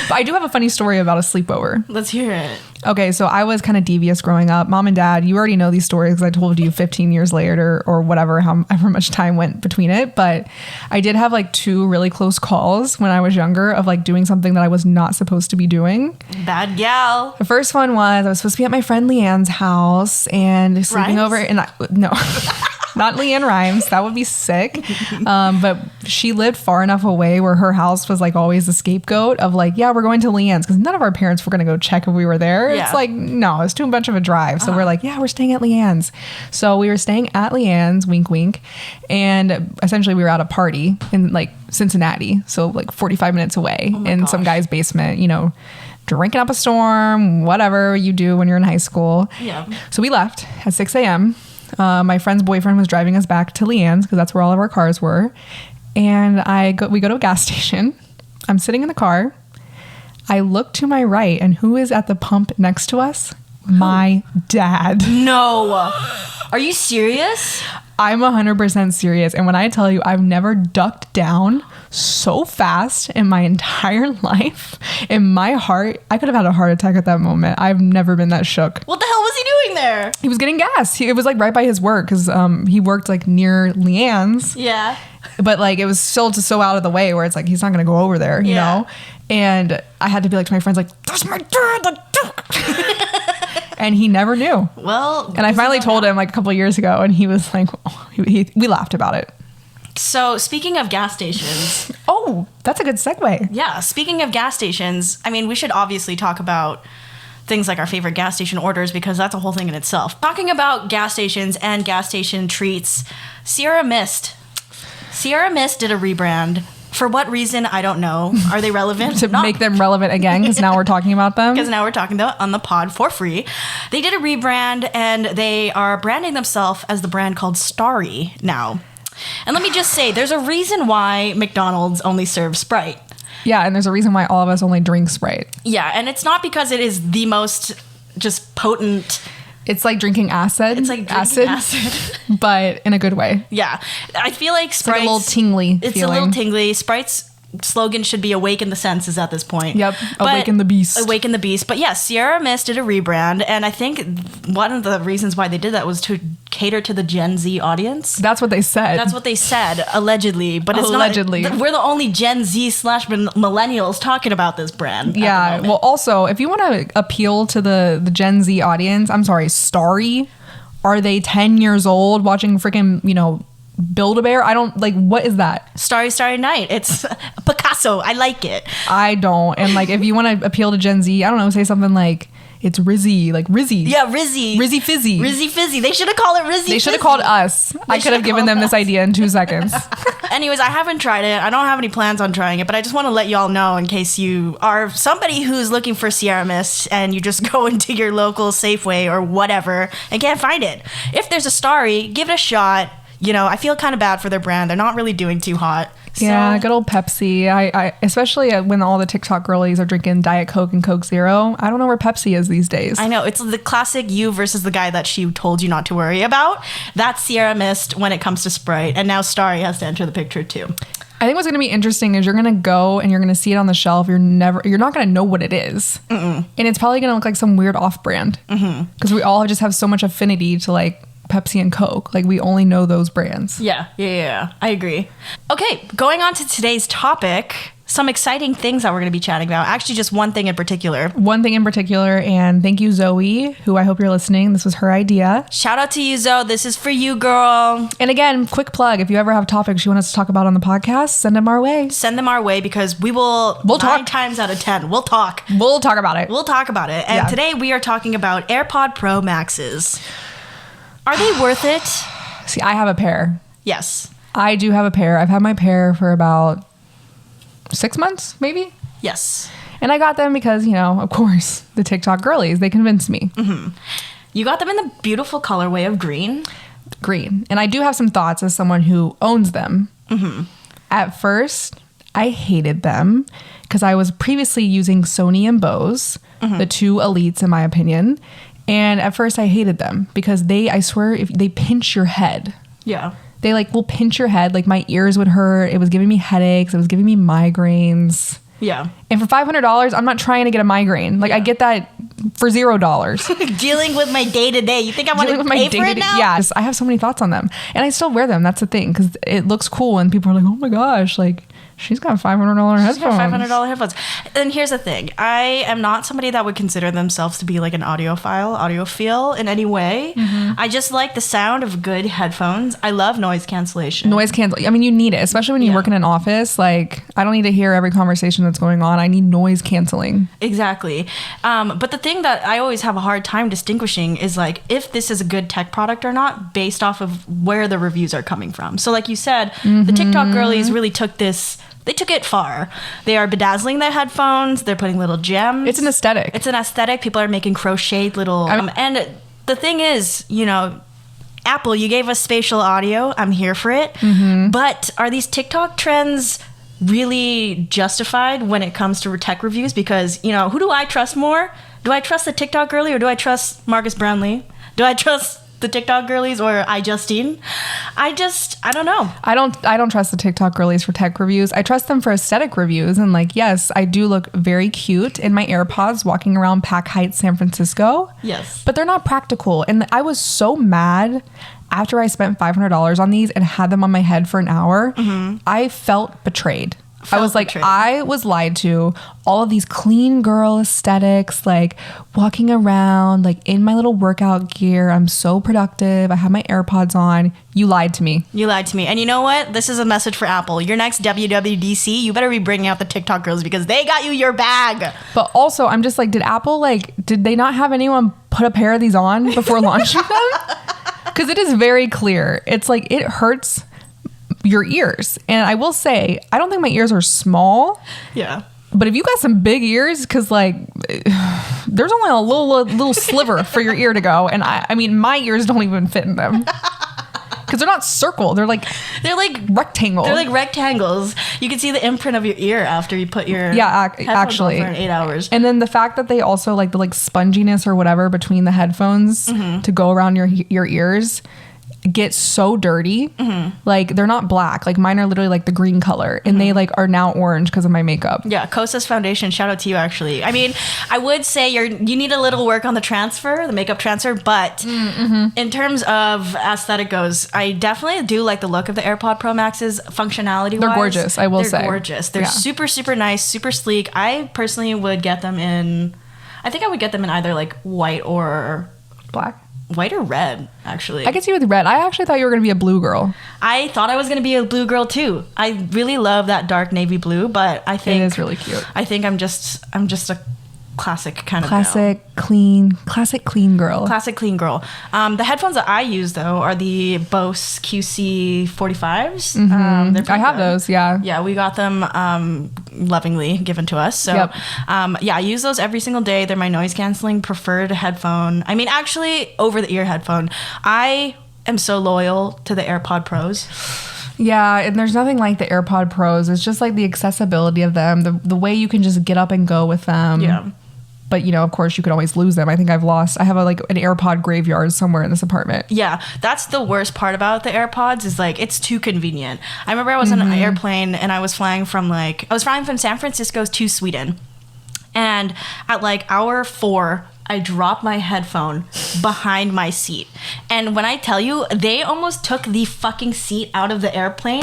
But I do have a funny story about a sleepover. Let's hear it. Okay, so I was kind of devious growing up. Mom and Dad, you already know these stories because I told you 15 years later or whatever, however much time went between it. But I did have like 2 really close calls when I was younger of like doing something that I was not supposed to be doing. Bad gal. The first one was I was supposed to be at my friend Leanne's house and sleeping Rhymes? over. And no. Not Leanne Rhymes. That would be sick. But she lived far enough away where her house was like always the scapegoat of like, yeah, we're going to Leanne's because none of our parents were going to go check if we were there. Yeah. It's like, no, it's too much of a drive. So we're like, yeah, we're staying at Leanne's. So we were staying at Leanne's, wink, wink. And essentially we were at a party in like Cincinnati. So like 45 minutes away in some guy's basement, you know, drinking up a storm, whatever you do when you're in high school. Yeah. So we left at 6 a.m. My friend's boyfriend was driving us back to Leanne's because that's where all of our cars were. And we go to a gas station. I'm sitting in the car. I look to my right, and who is at the pump next to us? My dad. No. Are you serious? I'm 100% serious. And when I tell you, I've never ducked down so fast in my entire life. In my heart, I could have had a heart attack at that moment. I've never been that shook. What the hell was he doing there? He was getting gas. It was like right by his work because he worked like near Leanne's. Yeah. But like it was still just so out of the way where it's like he's not going to go over there, you know? And I had to be like to my friends, like, that's my dad, the duck. And he never knew. Well, and I finally told him like a couple of years ago, and he was like, oh, we laughed about it. So speaking of gas stations. Oh, that's a good segue. Yeah. Speaking of gas stations, I mean, we should obviously talk about things like our favorite gas station orders because that's a whole thing in itself. Talking about gas stations and gas station treats, Sierra Mist did a rebrand. For what reason, I don't know. Are they relevant? To make them relevant again, because now we're talking about them. Because now we're talking about on the pod for free. They did a rebrand, and they are branding themselves as the brand called Starry now. And let me just say, there's a reason why McDonald's only serves Sprite. Yeah, and there's a reason why all of us only drink Sprite. Yeah, and it's not because it is the most just potent. It's like drinking acid. It's like drinking acid. But in a good way. Yeah. I feel like Sprite's... It's like a little tingly It's feeling. a little tingly. Sprite's slogan should be awaken the senses at this point. Yep. Awaken the beast. Awaken the beast. But yeah, Sierra Mist did a rebrand, and I think one of the reasons why they did that was to cater to the Gen Z audience. That's what they said. That's what they said, allegedly. But it's allegedly. Not... We're the only Gen Z / millennials talking about this brand. Yeah. Well, also, if you want to appeal to the Gen Z audience, I'm sorry, Starry, are they 10 years old watching freaking, you know, Build-A-Bear? I don't like, what is that? Starry Night. It's Picasso. I like it. I don't. And like, if you want to appeal to Gen Z, I don't know, say something like it's Rizzy, like Rizzy. Yeah, Rizzy. Rizzy Fizzy. Rizzy Fizzy. They should have called it Rizzy They should have Fizzy. called us. I could have given them this idea in 2 seconds. Anyways, I haven't tried it. I don't have any plans on trying it, but I just want to let y'all know in case you are somebody who's looking for Sierra Mist and you just go into your local Safeway or whatever and can't find it. If there's a Starry, give it a shot. You know, I feel kind of bad for their brand. They're not really doing too hot. So. Yeah, good old Pepsi. I especially when all the TikTok girlies are drinking Diet Coke and Coke Zero. I don't know where Pepsi is these days. I know. It's the classic you versus the guy that she told you not to worry about. That's Sierra Mist when it comes to Sprite. And now Starry has to enter the picture too. I think what's going to be interesting is you're going to go and you're going to see it on the shelf. You're not going to know what it is. And it's probably going to look like some weird off-brand. Because we all just have so much affinity to like Pepsi and Coke. Like we only know those brands. Yeah. I agree. Okay, going on to today's topic, some exciting things that we're going to be chatting about. Actually, just one thing in particular. And thank you, Zoe, who I hope you're listening. This was her idea. Shout out to you, Zoe. This is for you, girl. And again, quick plug. If you ever have topics you want us to talk about on the podcast, send them our way. Send them our way because we'll 9 talk. times out of 10. We'll talk. We'll talk about it. We'll talk about it. And today we are talking about AirPod Pro Maxes. Are they worth it? See, I have a pair. Yes. I do have a pair. I've had my pair for about 6 months, maybe? Yes. And I got them because, you know, of course, the TikTok girlies, they convinced me. You got them in the beautiful colorway of green. Green. And I do have some thoughts as someone who owns them. At first, I hated them because I was previously using Sony and Bose, the 2 elites in my opinion. And at first I hated them because I swear, if they pinch your head. Yeah. They like will pinch your head. Like my ears would hurt. It was giving me headaches. It was giving me migraines. Yeah. And for $500, I'm not trying to get a migraine. Like I get that for $0. Dealing with my day to day. You think I want to pay for it now? Yeah, I have so many thoughts on them, and I still wear them. That's the thing, because it looks cool, and people are like, "Oh my gosh, like she's got $500 headphones." $500 headphones. And here's the thing: I am not somebody that would consider themselves to be like an audiophile in any way. I just like the sound of good headphones. I love noise cancellation. Noise cancel. I mean, you need it, especially when you work in an office. Like, I don't need to hear every conversation that's going on. I need noise canceling. Exactly. But the thing that I always have a hard time distinguishing is like if this is a good tech product or not based off of where the reviews are coming from. So like you said, the TikTok girlies really took this. They took it far. They are bedazzling their headphones. They're putting little gems. It's an aesthetic. It's an aesthetic. People are making crocheted little... and the thing is, you know, Apple, you gave us spatial audio. I'm here for it. But are these TikTok trends really justified when it comes to tech reviews? Because, you know, who do I trust more? Do I trust the TikTok girlie or do I trust Marcus Brownlee? Do I trust the TikTok girlies or iJustine? I don't know. I don't trust the TikTok girlies for tech reviews. I trust them for aesthetic reviews. And like, yes, I do look very cute in my AirPods walking around Pack Heights, San Francisco. Yes. But they're not practical. And I was so mad after I spent $500 on these and had them on my head for an hour. I felt betrayed. I was like, I was lied to. All of these clean girl aesthetics, like walking around, like in my little workout gear. I'm so productive. I have my AirPods on. You lied to me. You lied to me. And you know what? This is a message for Apple. Your next WWDC, you better be bringing out the TikTok girls because they got you your bag. But also, I'm just like, did they not have anyone put a pair of these on before launching them? Because it is very clear. It's like, it hurts your ears. And I will say, I don't think my ears are small. Yeah. But if you got some big ears, because like there's only a little sliver for your ear to go. And I mean, my ears don't even fit in them. Because they're not circle. They're like rectangle. They're like rectangles. You can see the imprint of your ear after you put your actually on for 8 hours. And then the fact that they also like the like sponginess or whatever between the headphones to go around your ears get so dirty. Like they're not black. Like mine are literally like the green color, and they like are now orange because of my makeup. Yeah, Kosas Foundation. Shout out to you. Actually, I mean, I would say you need a little work on the makeup transfer, but in terms of aesthetic goes, I definitely do like the look of the AirPod Pro Maxes functionality. They're gorgeous. I will say they're gorgeous. They're super super nice, super sleek. I personally would get them in. I think I would get them in either like white or black. White or red, actually. I could see with red. I actually thought you were going to be a blue girl. I thought I was going to be a blue girl too. I really love that dark navy blue, but I think it is really cute. I think I'm just a classic kind of classic clean girl. Classic clean girl. The headphones that I use though are the Bose QC45s. I have those. Yeah, we got them lovingly given to us. So I use those every single day. They're my noise canceling preferred headphone. I mean, actually, over the ear headphone. I am so loyal to the AirPod Pros. Yeah, and there's nothing like the AirPod Pros. It's just like the accessibility of them, the way you can just get up and go with them. Yeah. But, you know, of course, you could always lose them. I think I have an AirPod graveyard somewhere in this apartment. Yeah, that's the worst part about the AirPods is like it's too convenient. I remember I was on an airplane and I was flying from San Francisco to Sweden. And at like hour 4, I dropped my headphone behind my seat. And when I tell you, they almost took the fucking seat out of the airplane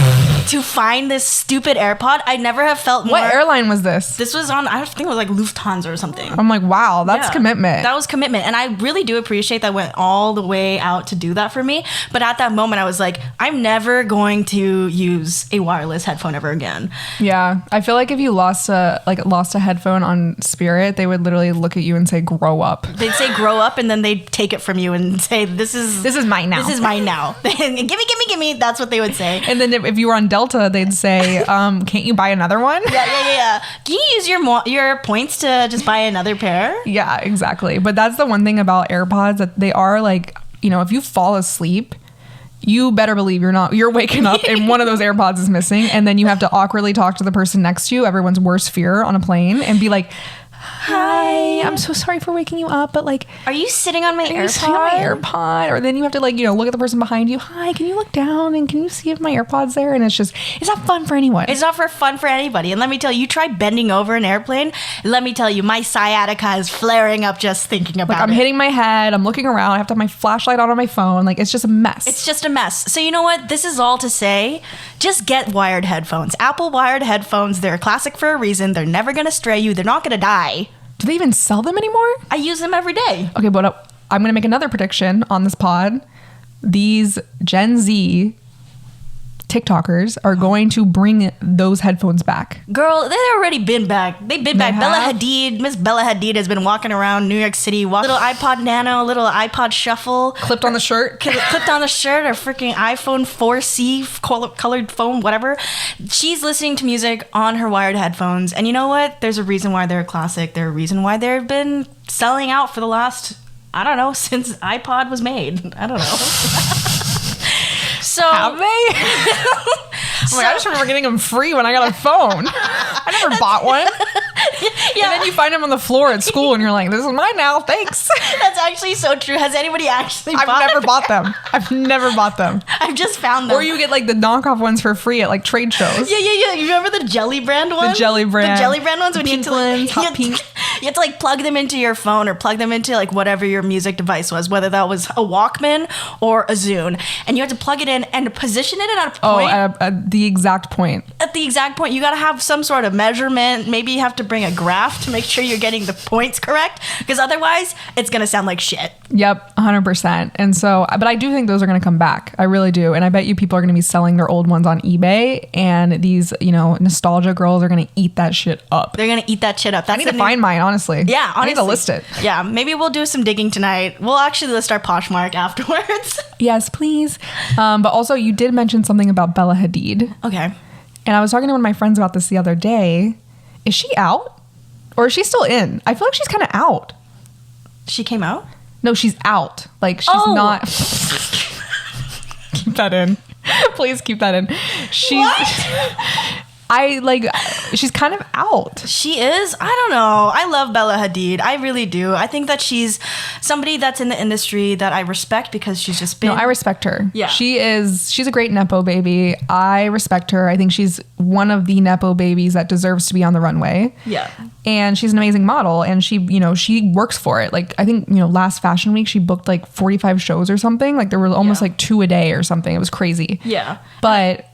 to find this stupid AirPod. I never have felt more... What airline was this? This was on, I think it was like Lufthansa or something. I'm like, wow, that's commitment. That was commitment. And I really do appreciate that went all the way out to do that for me. But at that moment, I was like, I'm never going to use a wireless headphone ever again. Yeah. I feel like if you lost a headphone on Spirit, they would literally look at you and say, grow up. They'd say grow up, and then they'd take it from you and say, this is mine now. This is mine now. Gimme. That's what they would say. And then if you were on Delta, they'd say, can't you buy another one? Yeah. Can you use your points to just buy another pair? Yeah, exactly. But that's the one thing about AirPods, that they are like, you know, if you fall asleep, you better believe you're waking up and one of those AirPods is missing, and then you have to awkwardly talk to the person next to you, everyone's worst fear on a plane, and be like, hi, I'm so sorry for waking you up, but like, are you sitting on my are you sitting on my AirPod? Or then you have to like, look at the person behind you. Hi, can you look down and can you see if my AirPod's there? And it's not fun for anyone. It's not fun for anybody. And let me tell you, try bending over an airplane. Let me tell you, my sciatica is flaring up just thinking about it. I'm hitting my head. I'm looking around. I have to have my flashlight on my phone. Like, it's just a mess. It's just a mess. So you know what? This is all to say, just get wired headphones. Apple wired headphones, they're a classic for a reason. They're never going to stray you. They're not going to die. Do they even sell them anymore? I use them every day. Okay, but I'm going to make another prediction on this pod. These Gen Z TikTokers are going to bring those headphones back. Girl, they've already been back. They've been back. Miss Bella Hadid has been walking around New York City, little iPod Nano, little iPod Shuffle. Clipped on the shirt. Clipped on the shirt, or freaking iPhone 4C colored phone, whatever. She's listening to music on her wired headphones. And you know what? There's a reason why they're a classic. There's a reason why they've been selling out for the last, I don't know, since iPod was made. I don't know. So, have they? Oh my God, I just remember getting them free when I got a phone. I never bought one. Yeah. And then you find them on the floor at school and you're like, this is mine now, thanks. That's actually so true. Has anybody actually I've never bought them. I've never bought them. I've just found them. Or you get like the knockoff ones for free at like trade shows. Yeah. You remember the Jelly Brand ones? The Jelly Brand ones when you had to like plug them into your phone or plug them into like whatever your music device was, whether that was a Walkman or a Zune. And you had to plug it in and position it at a point. Oh, at the exact point. At the exact point. You got to have some sort of measurement. Maybe you have to bring a graph to make sure you're getting the points correct, because otherwise it's going to sound like shit. Yep, 100%. And so, but I do think those are going to come back. I really do. And I bet you people are going to be selling their old ones on eBay, and these, nostalgia girls are going to eat that shit up. They're going to eat that shit up. I need to find mine, honestly. Yeah, honestly. I need to list it. Yeah, maybe we'll do some digging tonight. We'll actually list our Poshmark afterwards. Yes, please. But also, you did mention something about Bella Hadid. Okay. And I was talking to one of my friends about this the other day. Is she out? Or is she still in? I feel like she's kind of out. She came out? No, she's out. Like, she's not. Keep that in. Please keep that in. She's. She's kind of out. She is? I don't know. I love Bella Hadid. I really do. I think that she's somebody that's in the industry that I respect because she's just been... No, I respect her. Yeah. She's a great Nepo baby. I respect her. I think she's one of the Nepo babies that deserves to be on the runway. Yeah. And she's an amazing model, and she works for it. Like, I think, last Fashion Week, she booked like 45 shows or something. Like, there were almost like 2 a day or something. It was crazy. Yeah. But...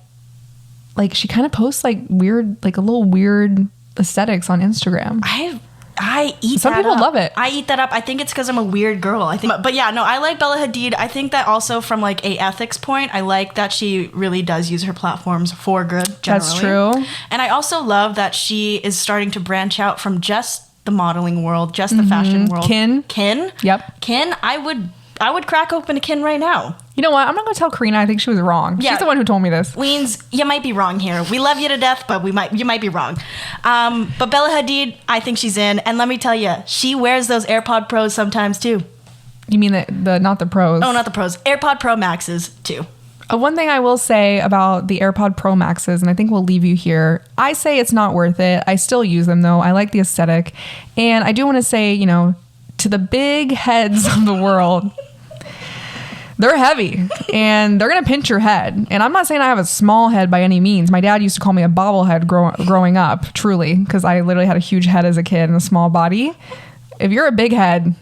like, she kind of posts like weird, like a little weird aesthetics on Instagram. I eat Some that people up. love it. I eat that up. I think it's because I'm a weird girl. I think, but yeah, no, I like Bella Hadid. I think that also from like a ethics point, I like that she really does use her platforms for good. Generally. That's true. And I also love that she is starting to branch out from just the modeling world, just the fashion world. Kin. Yep. Kin. I would crack open a Kin right now. You know what? I'm not going to tell Karina. I think she was wrong. Yeah. She's the one who told me this. Weens, you might be wrong here. We love you to death, but you might be wrong. But Bella Hadid, I think she's in. And let me tell you, she wears those AirPod Pros sometimes too. You mean the not the Pros? Oh, not the Pros. AirPod Pro Maxes too. One thing I will say about the AirPod Pro Maxes, and I think we'll leave you here, I say it's not worth it. I still use them though. I like the aesthetic. And I do want to say, to the big heads of the world... they're heavy and they're going to pinch your head. And I'm not saying I have a small head by any means. My dad used to call me a bobblehead growing up, truly, because I literally had a huge head as a kid and a small body. If you're a big head,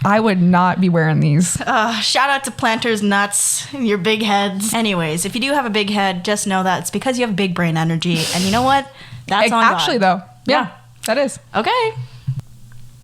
I would not be wearing these. Shout out to Planters Nuts, your big heads. Anyways, if you do have a big head, just know that it's because you have big brain energy. And you know what? That's on God. Actually, though. Yeah, that is. Okay.